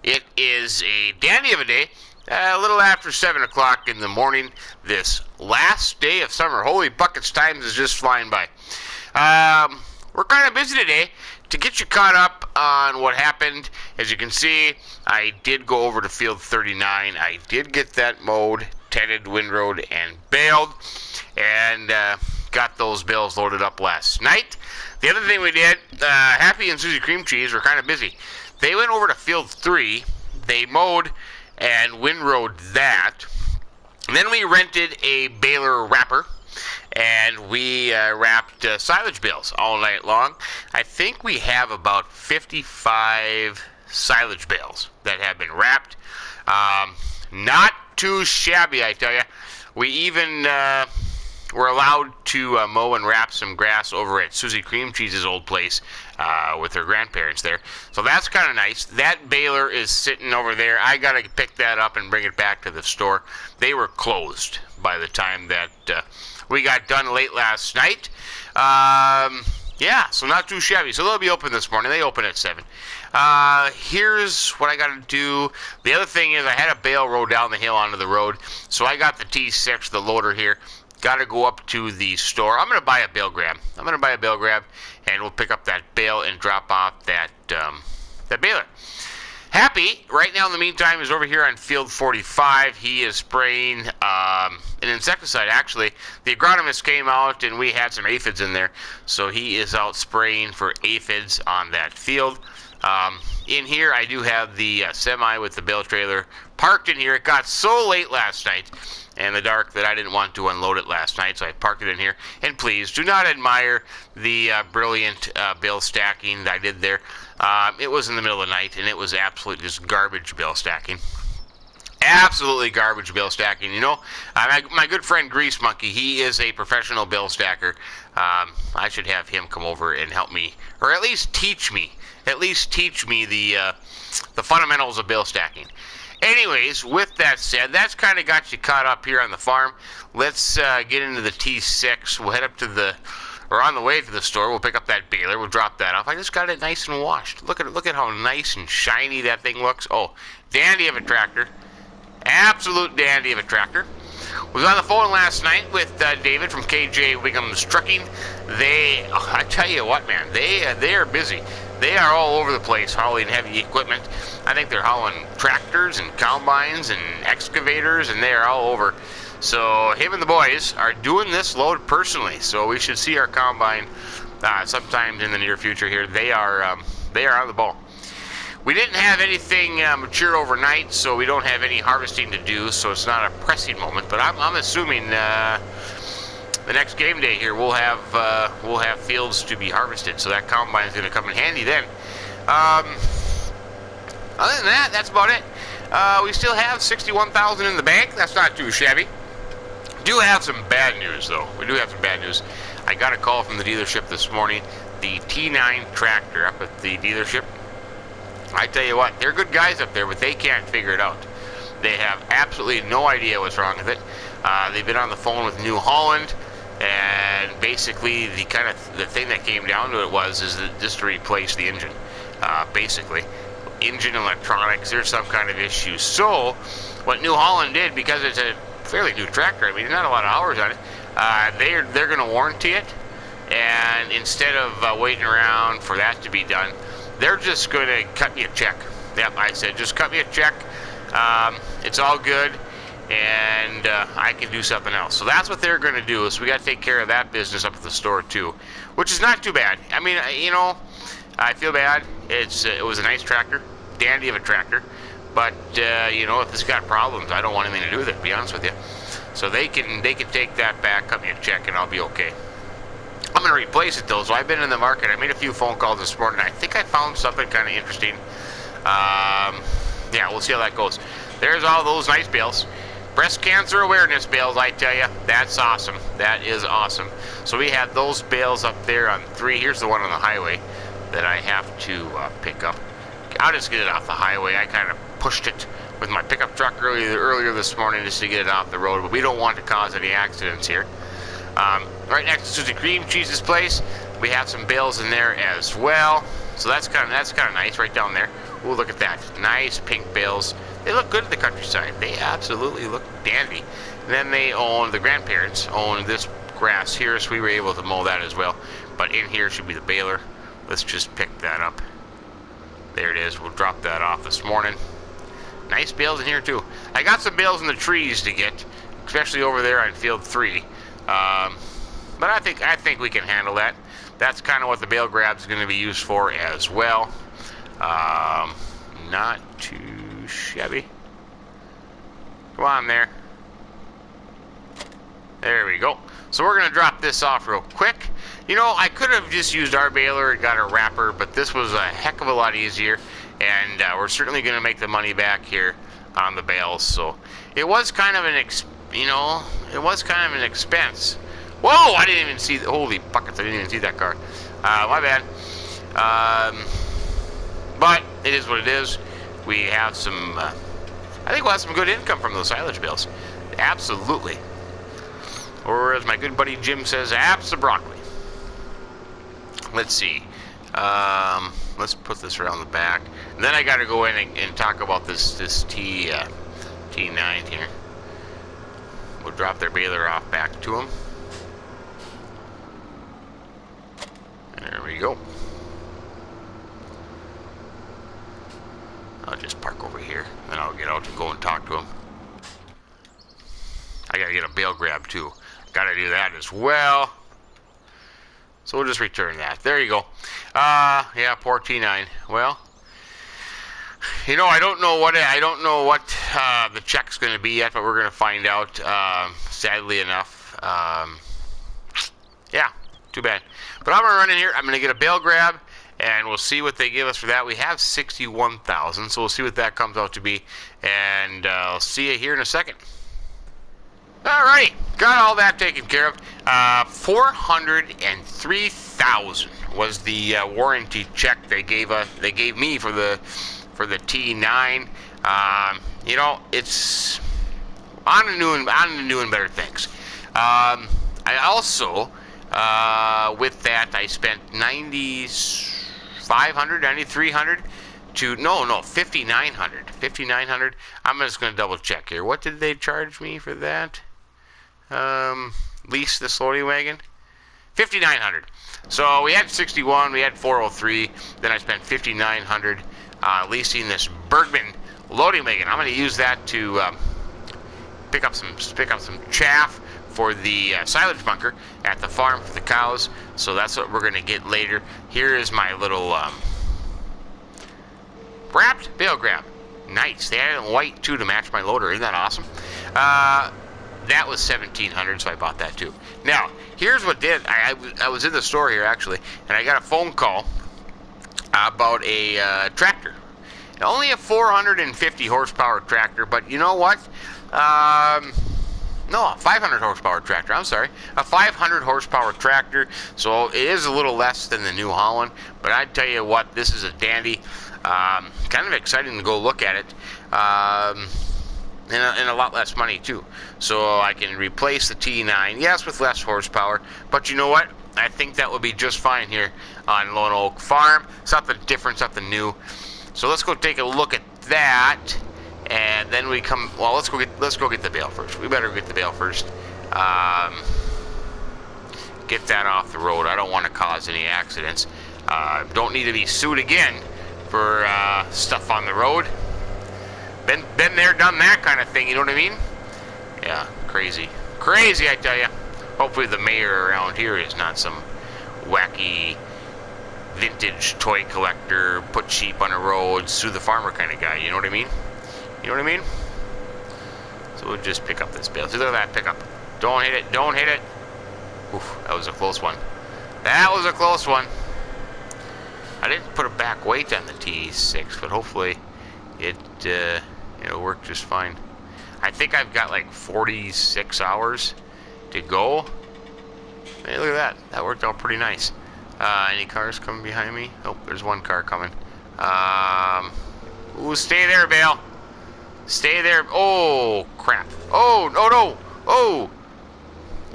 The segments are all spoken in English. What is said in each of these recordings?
It is a dandy of a day, a little after 7 o'clock in the morning, this last day of summer. Holy buckets, time is just flying by. We're kind of busy today. To get you caught up on what happened, as you can see, I did go over to field 39. I did get that mowed, tended, windrowed, and baled, and got those bales loaded up last night. The other thing we did, Happy and Suzicreamcheeze were kind of busy. They went over to field 3. They mowed and windrowed that. And then we rented a baler wrapper, and we wrapped silage bales all night long. I think we have about 55 silage bales that have been wrapped. Not too shabby, I tell you. We even were allowed to mow and wrap some grass over at Suzicreamcheeze's old place with her grandparents there. So that's kind of nice. That baler is sitting over there. I got to pick that up and bring it back to the store. They were closed by the time that we got done late last night. Yeah, so not too shabby. So they'll be open this morning. They open at 7. Here's what I got to do. The other thing is I had a bale roll down the hill onto the road. So I got the T6, the loader here. Got to go up to the store. I'm going to buy a bale grab. And we'll pick up that bale and drop off that baler. Happy, right now in the meantime, is over here on field 45. He is spraying an insecticide, actually. The agronomist came out and we had some aphids in there. So he is out spraying for aphids on that field. In here, I do have the semi with the bale trailer parked in here. It got so late last night in the dark that I didn't want to unload it last night, so I parked it in here. And please, do not admire the brilliant bale stacking that I did there. It was in the middle of the night, and it was absolutely just garbage bale stacking. Absolutely garbage bale stacking. You know, my good friend Grease Monkey, he is a professional bale stacker. I should have him come over and help me, or at least teach me the fundamentals of bale stacking. Anyways, with that said, that's kind of got you caught up here on the farm. Let's get into the T6. We'll head up to or on the way to the store. We'll pick up that baler. We'll drop that off. I just got it nice and washed. Look at how nice and shiny that thing looks. Oh, dandy of a tractor. Absolute dandy of a tractor. We was on the phone last night with David from KJ Wiggum's Trucking. I tell you what, man, they are busy. They are all over the place hauling heavy equipment. I think they're hauling tractors and combines and excavators, and they are all over. So him and the boys are doing this load personally. So we should see our combine sometime in the near future here. They are on the ball. We didn't have anything mature overnight, so we don't have any harvesting to do. So it's not a pressing moment. But I'm assuming the next game day here we'll have fields to be harvested. So that combine is going to come in handy then. Other than that, that's about it. We still have $61,000 in the bank. That's not too shabby. Do have some bad news, though. We do have some bad news. I got a call from the dealership this morning. The T9 tractor up at the dealership. I tell you what, they're good guys up there, but they can't figure it out. They have absolutely no idea what's wrong with it. They've been on the phone with New Holland, and basically the thing that came down to it is just to replace the engine. Basically, engine electronics, there's some kind of issue. So what New Holland did, because it's a fairly new tractor, I mean, there's not a lot of hours on it, they're going to warranty it, and instead of waiting around for that to be done, they're just going to cut me a check. Yep, I said, just cut me a check. It's all good, and I can do something else. So that's what they're going to do. So we got to take care of that business up at the store too, which is not too bad. I mean, you know, I feel bad. It was a nice tractor, dandy of a tractor, but you know, if it's got problems, I don't want anything to do with it, to be honest with you. So they can take that back, cut me a check, and I'll be okay. I'm going to replace it though, so I've been in the market. I made a few phone calls this morning. I think I found something kind of interesting. Yeah, we'll see how that goes. There's all those nice bales. Breast cancer awareness bales, I tell you. That's awesome. That is awesome. So we have those bales up there on 3. Here's the one on the highway that I have to pick up. I'll just get it off the highway. I kind of pushed it with my pickup truck earlier this morning just to get it off the road, but we don't want to cause any accidents here. Right next to Suzicreamcheeze's place, we have some bales in there as well. So that's kind of nice right down there. Ooh, look at that. Nice pink bales. They look good at the countryside. They absolutely look dandy. And then they own, the grandparents own this grass here, so we were able to mow that as well. But in here should be the baler. Let's just pick that up. There it is. We'll drop that off this morning. Nice bales in here too. I got some bales in the trees to get, especially over there on field 3. But I think we can handle that. That's kind of what the bale grab is going to be used for as well. Not too shabby. Come on there. There we go. So we're going to drop this off real quick. You know, I could have just used our baler and got a wrapper, but this was a heck of a lot easier. And we're certainly going to make the money back here on the bales. So it was kind of an expense. Whoa! I didn't even see the holy buckets. I didn't even see that car. My bad. But it is what it is. We have some. I think we'll have some good income from those silage bales. Absolutely. Or as my good buddy Jim says, abso-broccoli. Let's see. Let's put this around the back. And then I got to go in and talk about this T9 here. We'll drop their baler off back to them. There we go. I'll just park over here, then I'll get out and go and talk to him. I gotta get a bale grab too. Gotta do that as well. So we'll just return that. There you go. Yeah, poor T9. Well, you know, I don't know what the check's going to be yet, but we're going to find out. Sadly enough, yeah, too bad. But I'm going to run in here. I'm going to get a bale grab, and we'll see what they give us for that. We have 61,000, so we'll see what that comes out to be, and I'll see you here in a second. Alright, got all that taken care of. 403,000 was the warranty check they gave me for the T9. You know, it's on to new and better things. I also, with that, I spent 9,500, 9,300 to no 5,900. 5,900. I'm just going to double check here. What did they charge me for that? Lease the loading wagon. 5,900. So we had 61, we had 403, then I spent 5,900 leasing this Bergman loading wagon. I'm going to use that to pick up some chaff for the silage bunker at the farm for the cows. So that's what we're going to get later. Here is my little wrapped bale grab. Nice. They had it in white too to match my loader. Isn't that awesome? That was 1,700, so I bought that too. Now, here's what did. I was in the store here actually, and I got a phone call about a tractor. Only a 450 horsepower tractor, but you know what? No, a 500 horsepower tractor. I'm sorry, a 500 horsepower tractor. So it is a little less than the New Holland, but I tell you what, this is a dandy. Kind of exciting to go look at it. And a lot less money too. So I can replace the T9, yes, with less horsepower, but you know what? I think that will be just fine here on Lone Oak Farm. Something different, something new. So let's go take a look at that, and then we come. Well, let's go get the bale first. We better get the bale first. Get that off the road. I don't want to cause any accidents. Don't need to be sued again for stuff on the road. Been there, done that kind of thing, you know what I mean? Yeah, crazy. Crazy, I tell you. Hopefully the mayor around here is not some wacky vintage toy collector, put sheep on the road, sue the farmer kind of guy, you know what I mean? You know what I mean? So we'll just pick up this bale. See, look at that pickup. Don't hit it, don't hit it. Oof, that was a close one. That was a close one. I didn't put a back weight on the T6, but hopefully it'll work just fine. I think I've got like 46 hours to go. Hey, look at that. That worked out pretty nice. Any cars coming behind me? Oh, there's one car coming. Ooh, stay there, Bale. Stay there. Oh, crap. Oh, no, no. Oh.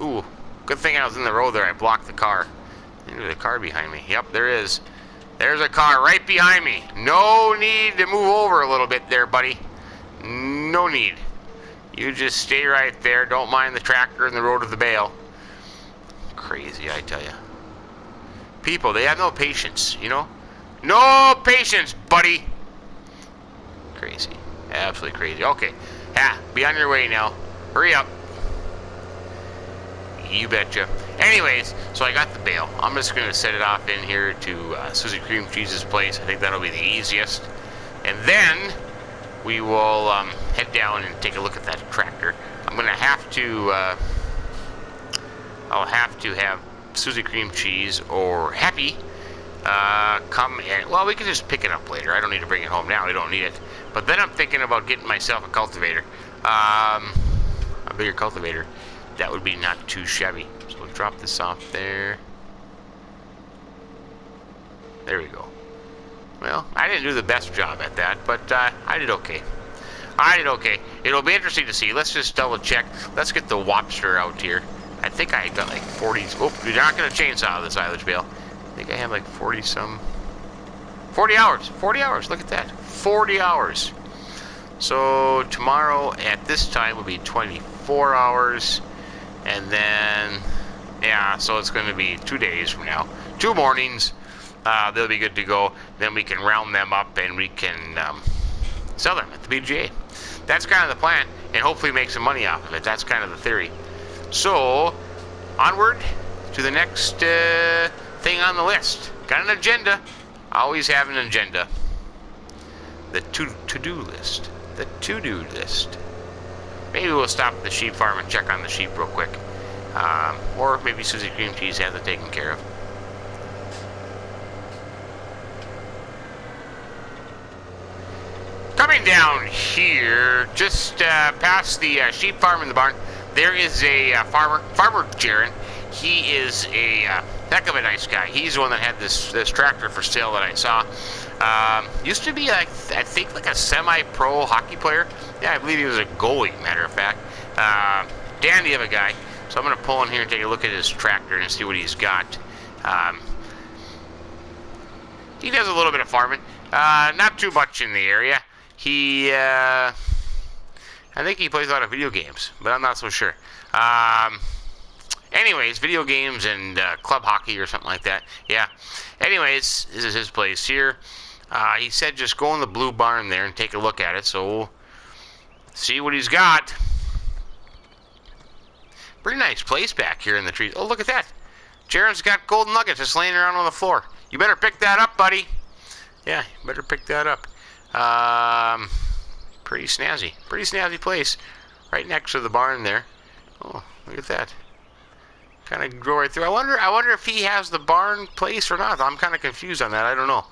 Ooh, good thing I was in the road there. I blocked the car. There's a car behind me. Yep, there is. There's a car right behind me. No need to move over a little bit there, buddy. No need. You just stay right there. Don't mind the tractor in the road of the bale. Crazy, I tell you. People, they have no patience, you know? No patience, buddy. Crazy. Absolutely crazy. Okay. Yeah, be on your way now. Hurry up. You betcha. Anyways, so I got the bale. I'm just going to set it off in here to Suzicreamcheeze's place. I think that'll be the easiest. And then we will head down and take a look at that tractor. I'm going to have to, I'll have to have Suzicreamcheeze or Happy come and, well, we can just pick it up later. I don't need to bring it home now. We don't need it. But then I'm thinking about getting myself a cultivator. A bigger cultivator. That would be not too shabby. So we'll drop this off there. There we go. Well, I didn't do the best job at that, but I did okay. I did okay. It'll be interesting to see. Let's just double check. Let's get the Wopster out here. I think I got like 40. Oh, you're not going to chainsaw the silage bale. I think I have like 40 some. 40 hours. 40 hours. Look at that. 40 hours. So tomorrow at this time will be 24 hours. And then, yeah, so it's going to be 2 days from now. 2 mornings. They'll be good to go. Then we can round them up and we can sell them at the BGA. That's kind of the plan. And hopefully make some money off of it. That's kind of the theory. So, onward to the next thing on the list. Got an agenda. Always have an agenda. The to-do list. The to-do list. Maybe we'll stop at the sheep farm and check on the sheep real quick. Or maybe Suzicreamcheeze has it taken care of. Coming down here, just past the sheep farm in the barn, there is a Farmer Jaron. He is a heck of a nice guy. He's the one that had this tractor for sale that I saw. Used to be, like, I think, like a semi-pro hockey player. Yeah, I believe he was a goalie, matter of fact. Dandy of a guy. So I'm going to pull in here and take a look at his tractor and see what he's got. He does a little bit of farming. Not too much in the area. He, I think he plays a lot of video games, but I'm not so sure. Anyways, video games and club hockey or something like that. Yeah. Anyways, this is his place here. He said just go in the blue barn there and take a look at it. So we'll see what he's got. Pretty nice place back here in the trees. Oh, look at that. Jaron's got gold nuggets just laying around on the floor. You better pick that up, buddy. Yeah, you better pick that up. Pretty snazzy. Pretty snazzy place. Right next to the barn there. Oh, look at that. Kind of go right through. I wonder if he has the barn place or not. I'm kind of confused on that. I don't know.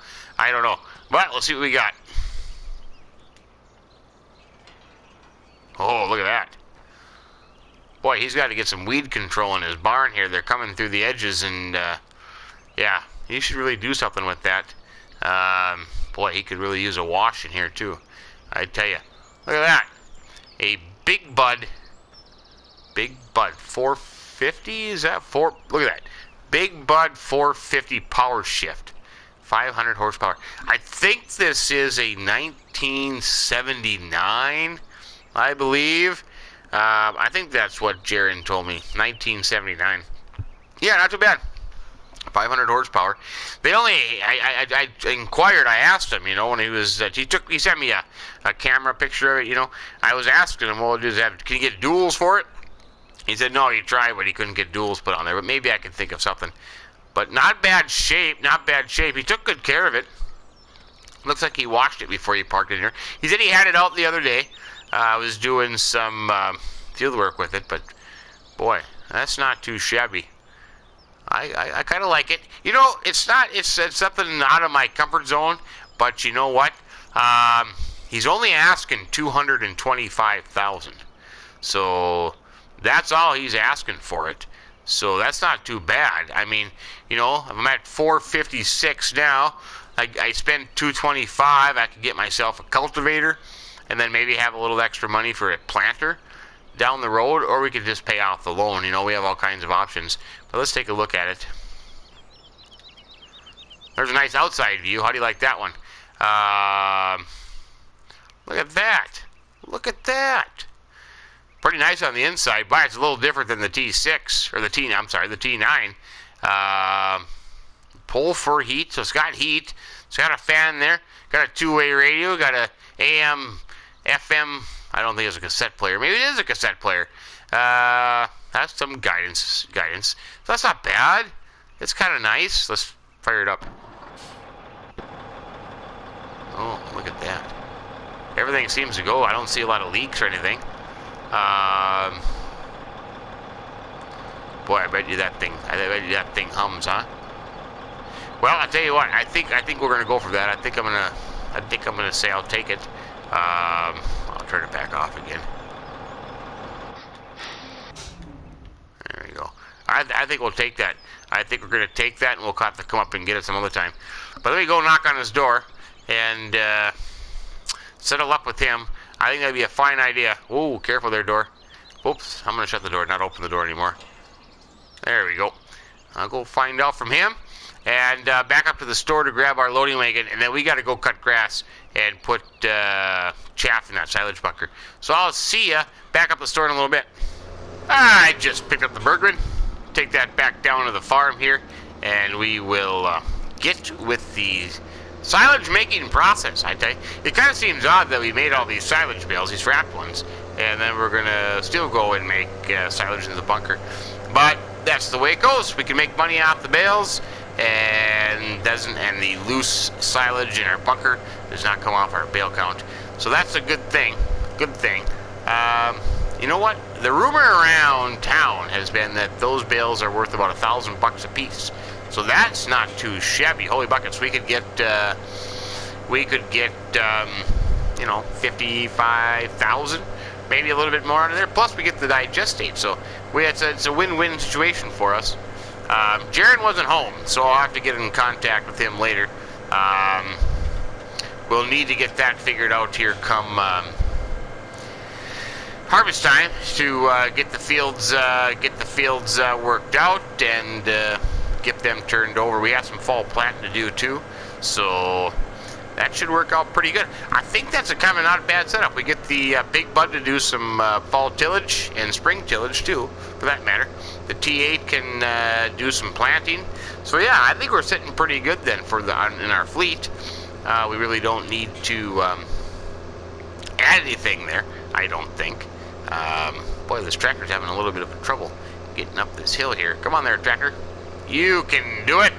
But let's see what we got. Oh, look at that. Boy, he's got to get some weed control in his barn here. They're coming through the edges, and yeah, he should really do something with that. Boy, he could really use a wash in here too. I tell you. Look at that. A Big Bud 450, is that 4? Look at that. Big Bud 450 power shift. 500 horsepower. I think this is a 1979, I believe. I think that's what Jaron told me. 1979. Yeah, not too bad. 500 horsepower. They only, I inquired, I asked him, you know, when he was, he sent me a camera picture of it, you know. I was asking him, well, can you get duals for it? He said, no, he tried, but he couldn't get duals put on there. But maybe I can think of something. But not bad shape, not bad shape. He took good care of it. Looks like he washed it before he parked it in here. He said he had it out the other day. I was doing some field work with it, but boy, that's not too shabby. I kind of like it. You know, it's something out of my comfort zone, but you know what? He's only asking $225,000. So that's all he's asking for it. So that's not too bad. I mean, you know, if I'm at 456 now, I spend $225. I could get myself a cultivator, and then maybe have a little extra money for a planter down the road, or we could just pay off the loan. You know, we have all kinds of options. But let's take a look at it. There's a nice outside view. How do you like that one? Look at that. Look at that. Pretty nice on the inside, but it's a little different than the T6, or the T9. Pull for heat, so it's got heat. It's got a fan there. Got a two-way radio. Got a AM, FM. I don't think it's a cassette player. Maybe it is a cassette player. That's some guidance. So that's not bad. It's kind of nice. Let's fire it up. Oh, look at that. Everything seems to go. I don't see a lot of leaks or anything. Boy, I bet you that thing hums, huh? Well, I tell you what. I think we're gonna go for that. I think I'm gonna say I'll take it. I'll turn it back off again. There we go. I think we'll take that. I think we're gonna take that, and we'll have to come up and get it some other time. But let me go knock on his door and settle up with him. I think that'd be a fine idea. Ooh, careful there, door. Oops, I'm gonna shut the door, not open the door anymore. There we go. I'll go find out from him and back up to the store to grab our loading wagon, and then we got to go cut grass and put chaff in that silage bunker. So I'll see ya back up the store in a little bit. I just picked up the Bergman. Take that back down to the farm here, and we will get with the silage making process. I tell you, it kind of seems odd that we made all these silage bales, these wrapped ones, and then we're gonna still go and make silage in the bunker. But that's the way it goes. We can make money off the bales, and the loose silage in our bunker does not come off our bale count. So that's a good thing. Good thing. You know what? The rumor around town has been that those bales are worth about $1,000 a piece. So that's not too shabby. Holy buckets, we could get, you know, 55,000, maybe a little bit more out of there. Plus, we get the digestate. So it's a win-win situation for us. Jared wasn't home, so I'll have to get in contact with him later. We'll need to get that figured out here come harvest time to get the fields worked out and get them turned over. We have some fall planting to do too, so that should work out pretty good. I think that's a kind of not a bad setup. We get the Big Bud to do some fall tillage and spring tillage too, for that matter. The T8 can do some planting. So yeah, I think we're sitting pretty good then for in our fleet. We really don't need to add anything there, I don't think. Boy, this tractor's having a little bit of trouble getting up this hill here. Come on there, tractor. You can do it.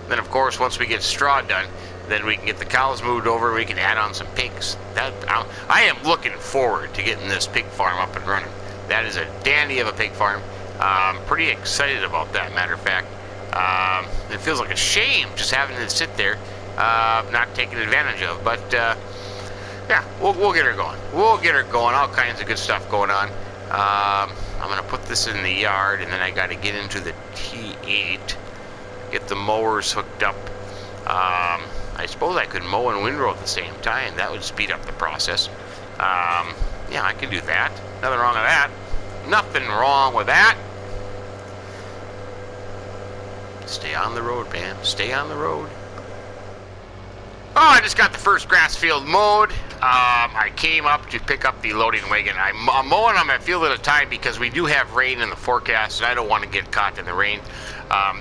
Then, of course, once we get straw done, then we can get the cows moved over. We can add on some pigs. I am looking forward to getting this pig farm up and running. That is a dandy of a pig farm. I'm pretty excited about that, matter of fact. It feels like a shame just having it sit there, not taken advantage of. But, yeah, we'll get her going. We'll get her going. All kinds of good stuff going on. I'm going to put this in the yard, and then I got to get into the T8, get the mowers hooked up. I suppose I could mow and windrow at the same time. That would speed up the process. Yeah, I can do that. Nothing wrong with that. Nothing wrong with that. Stay on the road, Pam. Stay on the road. Oh, I just got the first grass field mowed. I came up to pick up the loading wagon. I'm mowing on my field at a time because we do have rain in the forecast, and I don't want to get caught in the rain.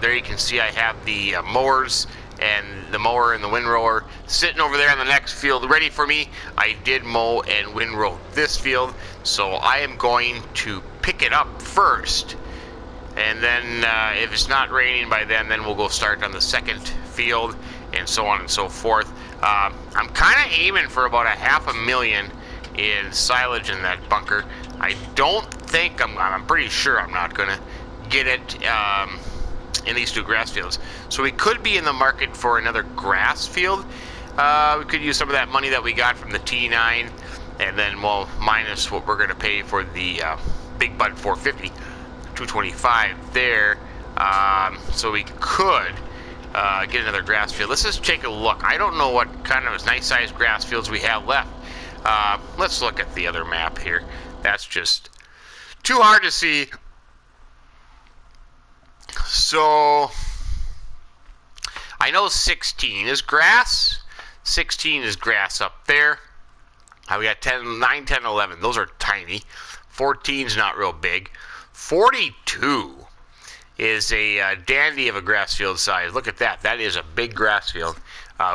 There you can see I have the mowers and the mower and the windrower sitting over there on the next field ready for me. I did mow and windrow this field, so I am going to pick it up first. And then if it's not raining by then we'll go start on the second field, and so on and so forth. I'm kind of aiming for about $500,000 in silage in that bunker. I don't think, I'm pretty sure I'm not going to get it in these two grass fields. So we could be in the market for another grass field. We could use some of that money that we got from the T9, and then we'll minus what we're going to pay for the Big Bud 450, 225 there. So we could get another grass field. Let's just take a look. I don't know what kind of nice sized grass fields we have left. Let's look at the other map here. That's just too hard to see. So I know 16 is grass. 16 is grass up there. We got 10, 9, 10, 11. Those are tiny. 14 is not real big. 42 is a dandy of a grass field size. Look at that. That is a big grass field.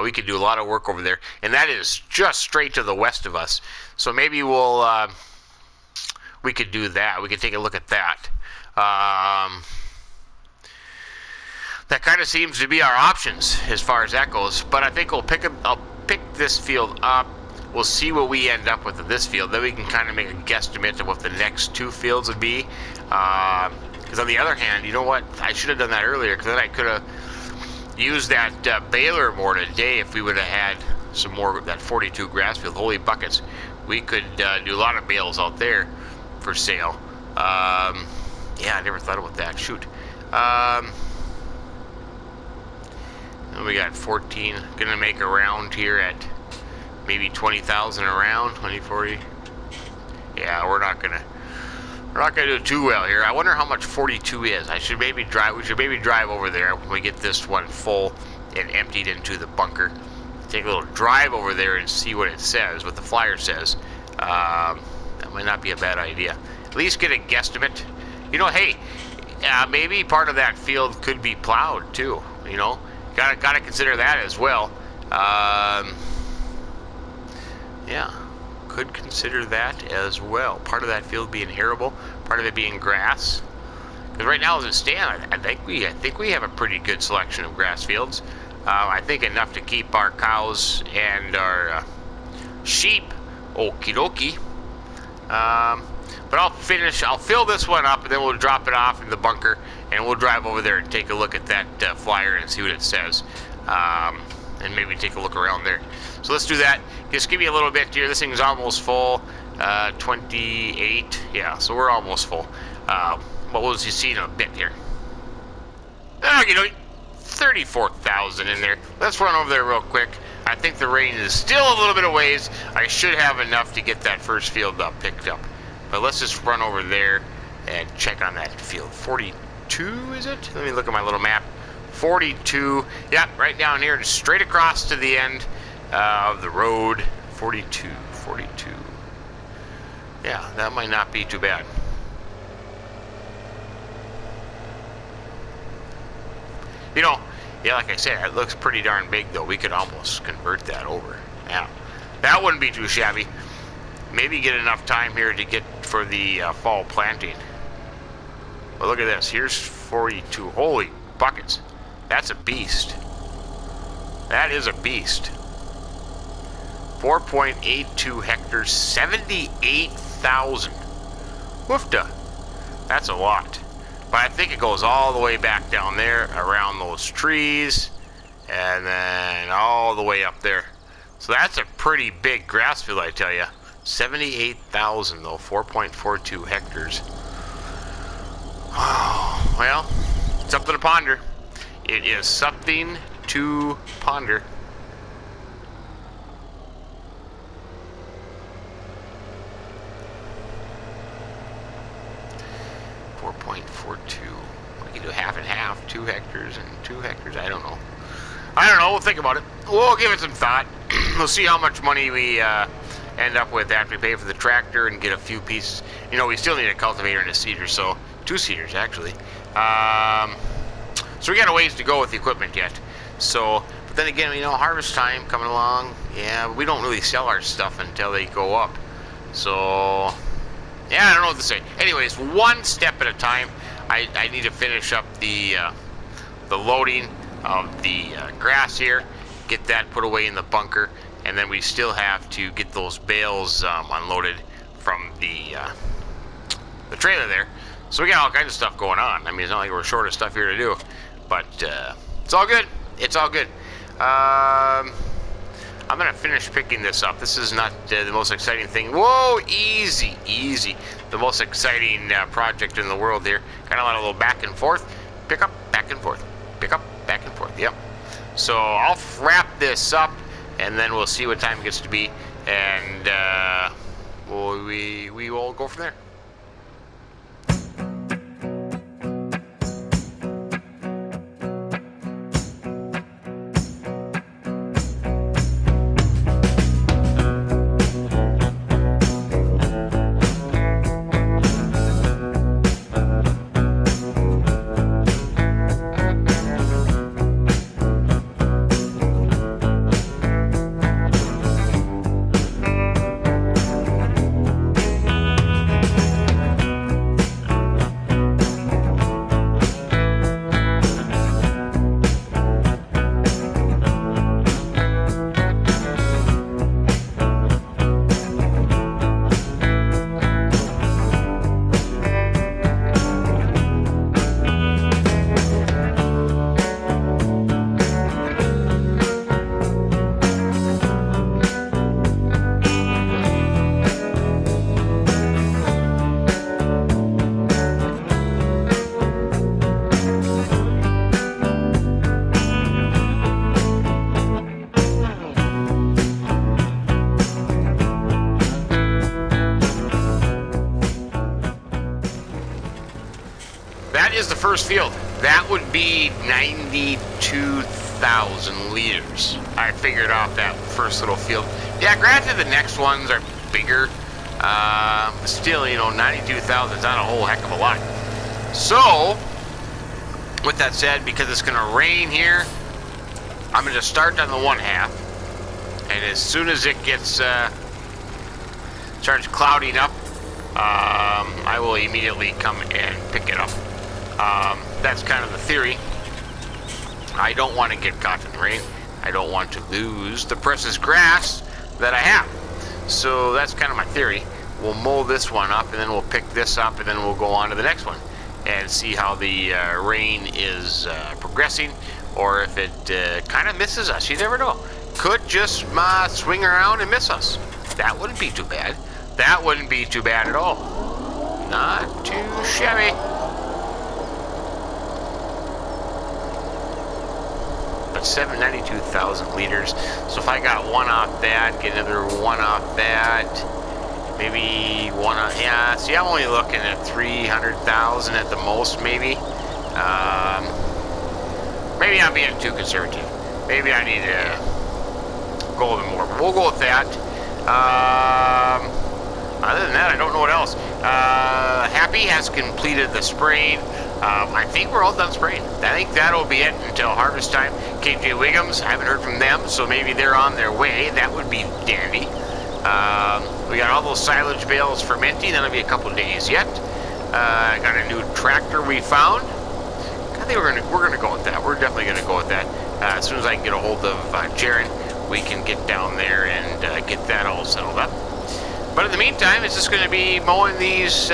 We could do a lot of work over there. And that is just straight to the west of us. So maybe we could do that. We could take a look at that. That kind of seems to be our options as far as that goes. But I think I'll pick this field up. We'll see what we end up with in this field. Then we can kind of make a guesstimate of what the next two fields would be. Because on the other hand, you know what? I should have done that earlier, because then I could have used that baler more today if we would have had some more of that 42 grass field. Holy buckets. We could do a lot of bales out there for sale. Yeah, I never thought about that. Shoot. We got 14. Gonna make a round here at maybe 20,000 a round, 20, 40. Yeah, we're not gonna do too well here. I wonder how much 42 is. We should maybe drive over there when we get this one full and emptied into the bunker. Take a little drive over there and see what it says, what the flyer says. That might not be a bad idea. At least get a guesstimate. You know, hey, maybe part of that field could be plowed too. You know, gotta consider that as well. Yeah. Could consider that as well. Part of that field being arable, part of it being grass. Because right now, as it stands, I think we have a pretty good selection of grass fields. I think enough to keep our cows and our sheep okie dokie. But I'll fill this one up, and then we'll drop it off in the bunker, and we'll drive over there and take a look at that flyer and see what it says, and maybe take a look around there. So let's do that. Just give me a little bit here. This thing's almost full. 28. Yeah, so we're almost full. What was you see in a bit here? You know, 34,000 in there. Let's run over there real quick. I think the rain is still a little bit of ways. I should have enough to get that first field picked up. But let's just run over there and check on that field. 42, is it? Let me look at my little map. 42. Yeah, right down here and straight across to the end of the road. 42. Yeah, that might not be too bad. You know, yeah, like I said, it looks pretty darn big, though. We could almost convert that over. Yeah, that wouldn't be too shabby. Maybe get enough time here to get for the fall planting. But look at this. Here's 42. Holy buckets. That's a beast. That is a beast. 4.82 hectares, 78,000. Woofda. That's a lot. But I think it goes all the way back down there, around those trees, and then all the way up there. So that's a pretty big grass field, I tell you. 78,000 though, 4.42 hectares. Oh, well, something to ponder. It is something to ponder. We can do half and half, 2 hectares and 2 hectares. I don't know. We'll think about it. We'll give it some thought. We'll see how much money we end up with after we pay for the tractor and get a few pieces. You know, we still need a cultivator and a seeder, so 2 seeders actually. So we got a ways to go with the equipment yet. So, but then again, you know, harvest time coming along. Yeah, but we don't really sell our stuff until they go up. So, yeah, I don't know what to say. Anyways, one step at a time. I need to finish up the loading of the grass here, get that put away in the bunker, and then we still have to get those bales unloaded from the trailer there. So we got all kinds of stuff going on. I mean, it's not like we're short of stuff here to do, but it's all good. It's all good. I'm gonna finish picking this up. This is not the most exciting thing. Whoa, easy, easy. The most exciting project in the world here. Kind of a little back and forth. Pick up, back and forth. Pick up, back and forth. Yep. So I'll wrap this up, and then we'll see what time it gets to be, and we will go from there. is the first field. That would be 92,000 liters. I figured out that first little field. Yeah, granted the next ones are bigger. Still, you know, 92,000 is not a whole heck of a lot. So, with that said, because it's going to rain here, I'm going to start on the one half. And as soon as it gets, starts clouding up, I will immediately come and pick it up. That's kind of the theory. I don't want to get caught in the rain. I don't want to lose the precious grass that I have. So that's kind of my theory. We'll mow this one up, and then we'll pick this up, and then we'll go on to the next one and see how the rain is progressing, or if it kind of misses us. You never know. Could just swing around and miss us. That wouldn't be too bad. That wouldn't be too bad at all. Not too shabby. But 792,000 liters. So if I got one off that, get another one off that, maybe one off, yeah, see, I'm only looking at 300,000 at the most, maybe. Maybe I'm being too conservative. Maybe I need to go a little more, but we'll go with that. Other than that, I don't know what else. Happy has completed the spraying. I think we're all done spraying. I think that'll be it until harvest time. KJ Wiggums, I haven't heard from them, so maybe they're on their way. That would be dandy. We got all those silage bales fermenting. That'll be a couple of days yet. Got a new tractor we found. I think we're gonna go with that. We're definitely gonna go with that. As soon as I can get a hold of Jaron, we can get down there and get that all settled up. But in the meantime, it's just going to be mowing these 2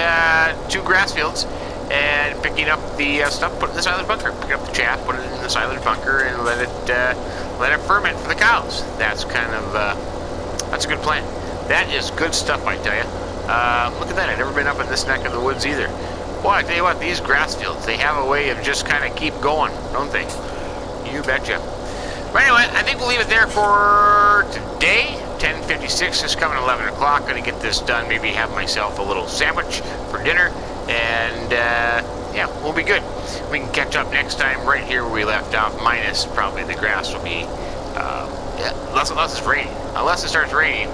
grass fields and picking up the stuff, put it in the silage bunker. Pick up the chaff, put it in the silage bunker, and let it ferment for the cows. That's kind of that's a good plan. That is good stuff, I tell you. Look at that. I've never been up in this neck of the woods either. Boy, I tell you what, these grass fields, they have a way of just kind of keep going, don't they? You betcha. But anyway, I think we'll leave it there for today. 10:56 is coming, 11 o'clock. Going to get this done, maybe have myself a little sandwich for dinner, and yeah, we'll be good. We can catch up next time right here where we left off, minus probably the grass will be, yeah, unless it's raining. Unless it starts raining.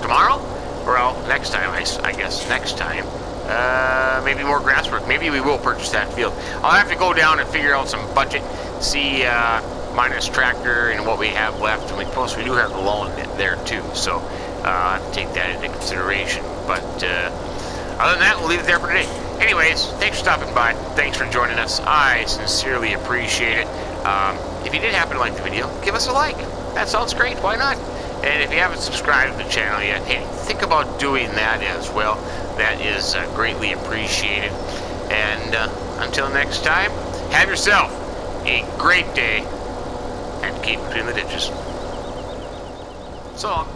Tomorrow? Well, next time, I guess, next time. Maybe more grass work. Maybe we will purchase that field. I'll have to go down and figure out some budget, see minus tractor and what we have left. And plus we do have the loan there too, so I'll have to take that into consideration. But other than that, we'll leave it there for today. Anyways, thanks for stopping by. Thanks for joining us. I sincerely appreciate it. If you did happen to like the video, give us a like. That sounds great. Why not? And if you haven't subscribed to the channel yet, hey, think about doing that as well. That is greatly appreciated. And until next time, have yourself a great day and keep between the ditches. So long.